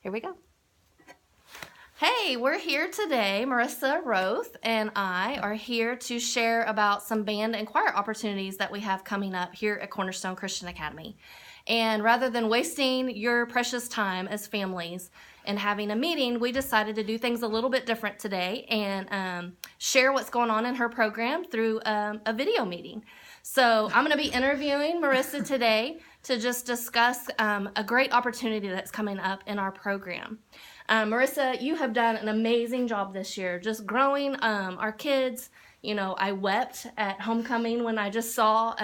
Here we go. Hey, we're here today. Marissa Roth and I are here to share about some band and choir opportunities that we have coming up here at Cornerstone Christian Academy. And rather than wasting your precious time as families and having a meeting, we decided to do things a little bit different today and share what's going on in her program through a video meeting. So I'm going to be interviewing Marissa today to just discuss a great opportunity that's coming up in our program. Marissa, you have done an amazing job this year, just growing our kids. You know, I wept at homecoming when I just saw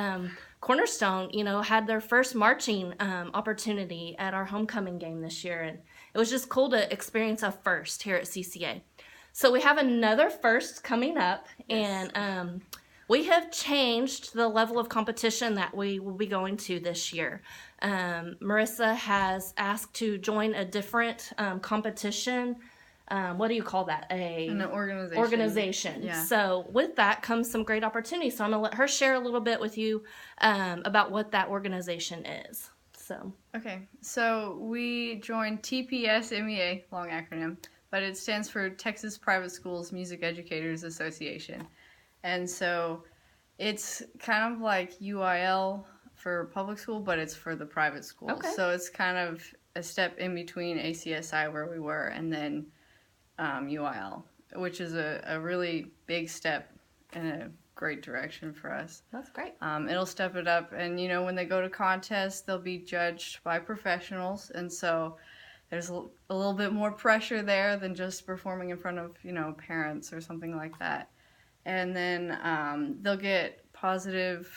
Cornerstone, had their first marching opportunity at our homecoming game this year. And it was just cool to experience a first here at CCA. So we have another first coming up, yes. And we have changed the level of competition that we will be going to this year. Marissa has asked to join a different competition. What do you call that? An organization. Organization. Yeah. So with that comes some great opportunities. So I'm going to let her share a little bit with you about what that organization is. Okay. So we joined TPSMEA, long acronym, but it stands for Texas Private Schools Music Educators Association. And so it's kind of like UIL for public school, but it's for the private schools. Okay. So it's kind of a step in between ACSI, where we were, and then UIL, which is a really big step in a great direction for us. That's great. It'll step it up, and when they go to contests, they'll be judged by professionals, and so there's a little bit more pressure there than just performing in front of parents or something like that. And then they'll get positive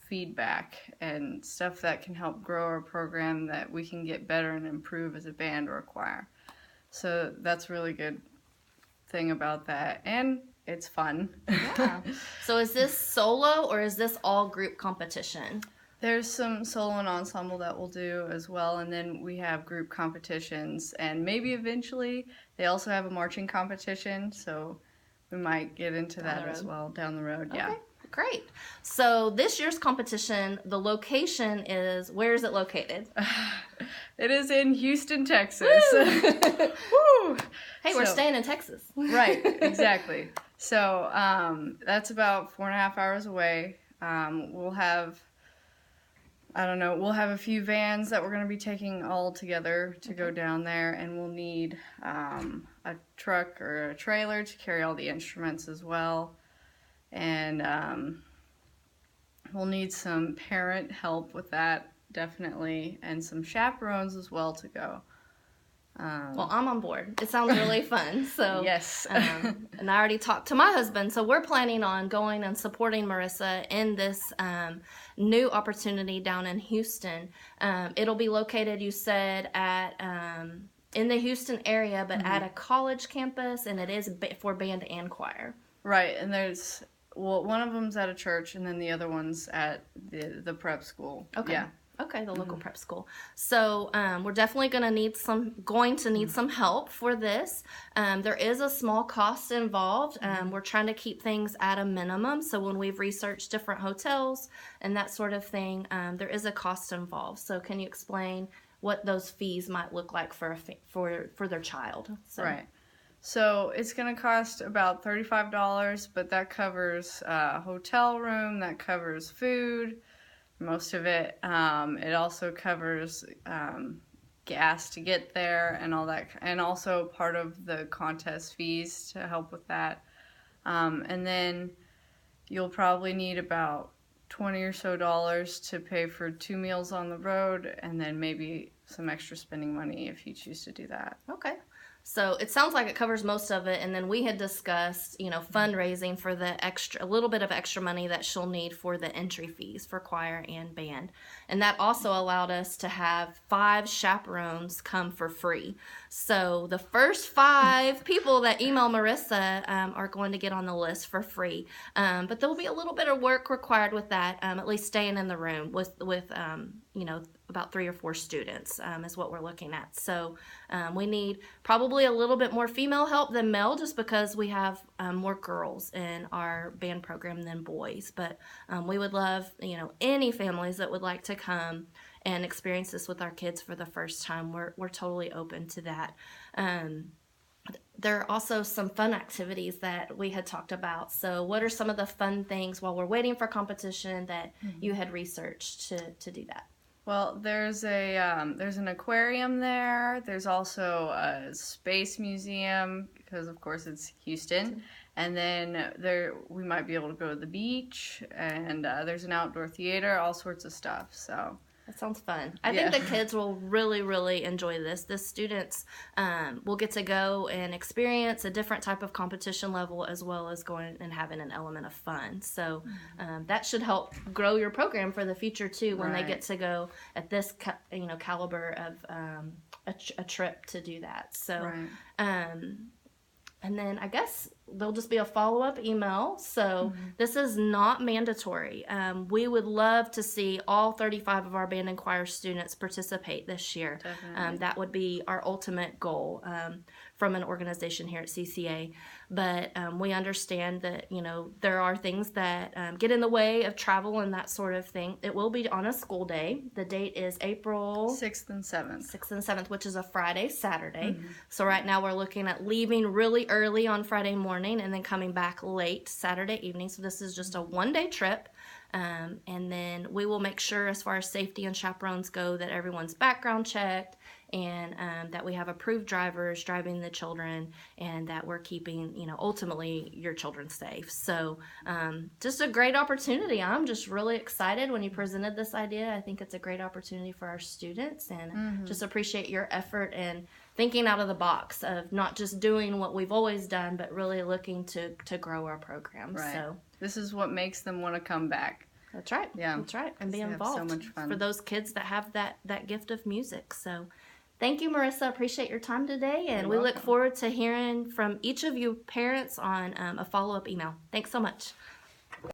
feedback and stuff that can help grow our program, that we can get better and improve as a band or a choir. So that's a really good thing about that. And it's fun. Yeah. So is this solo or is this all group competition? There's some solo and ensemble that we'll do as well, and then we have group competitions, and maybe eventually they also have a marching competition, so we might get into that as well down the road. Yeah. Okay, great. So this year's competition, the location is, where is it located? It is in Houston, Texas. Woo! Woo! Hey, we're staying in Texas. Right, exactly. So that's about 4.5 hours away. We'll have a few vans that we're going to be taking all together to go down there, and we'll need a truck or a trailer to carry all the instruments as well. And we'll need some parent help with that, definitely, and some chaperones as well to go. Well, I'm on board. It sounds really fun. So yes. And I already talked to my husband, so we're planning on going and supporting Marissa in this new opportunity down in Houston. It'll be located, you said, at in the Houston area, but at a college campus, and it is for band and choir. Right, and there's one of them's at a church, and then the other one's at the prep school. Okay. Yeah. Okay, the local prep school. So we're definitely going to need some help for this. There is a small cost involved. We're trying to keep things at a minimum. So when we've researched different hotels and that sort of thing, there is a cost involved. So can you explain what those fees might look like for their child? Right. So it's going to cost about $35, but that covers a hotel room, that covers food, most of it. It also covers gas to get there and all that, and also part of the contest fees to help with that. And then you'll probably need about $20 or so to pay for 2 meals on the road, and then maybe some extra spending money if you choose to do that. Okay. So it sounds like it covers most of it, and then we had discussed, fundraising for a little bit of extra money that she'll need for the entry fees for choir and band. And that also allowed us to have 5 chaperones come for free. So the first 5 people that email Marissa are going to get on the list for free. But there will be a little bit of work required with that, at least staying in the room with about 3 or 4 students is what we're looking at. So we need probably a little bit more female help than male, just because we have more girls in our band program than boys. But we would love, any families that would like to come and experience this with our kids for the first time, we're totally open to that. There are also some fun activities that we had talked about. So what are some of the fun things while we're waiting for competition that you had researched to do that? Well, there's an aquarium there. There's also a space museum because, of course, it's Houston. And then we might be able to go to the beach, and there's an outdoor theater, all sorts of stuff. So that sounds fun. I think the kids will really, really enjoy this. The students will get to go and experience a different type of competition level as well as going and having an element of fun. So that should help grow your program for the future too when they get to go at this caliber of a trip to do that. So and then I guess there'll just be a follow-up email. So this is not mandatory. We would love to see all 35 of our band and choir students participate this year. That would be our ultimate goal from an organization here at CCA. But we understand that, there are things that get in the way of travel and that sort of thing. It will be on a school day. The date is April 6th and 7th. 6th and 7th, which is a Friday, Saturday. So right now we're looking at leaving really early on Friday morning and then coming back late Saturday evening. So this is just a one-day trip. And then we will make sure, as far as safety and chaperones go, that everyone's background checked and that we have approved drivers driving the children and that we're keeping, ultimately your children safe. So just a great opportunity. I'm just really excited when you presented this idea. I think it's a great opportunity for our students and just appreciate your effort and thinking out of the box of not just doing what we've always done, but really looking to grow our program. Right. So this is what makes them want to come back. That's right. Yeah. That's right. And be involved. So much fun For those kids that have that gift of music. So thank you, Marissa. Appreciate your time today. And we look forward to hearing from each of you parents on a follow-up email. Thanks so much.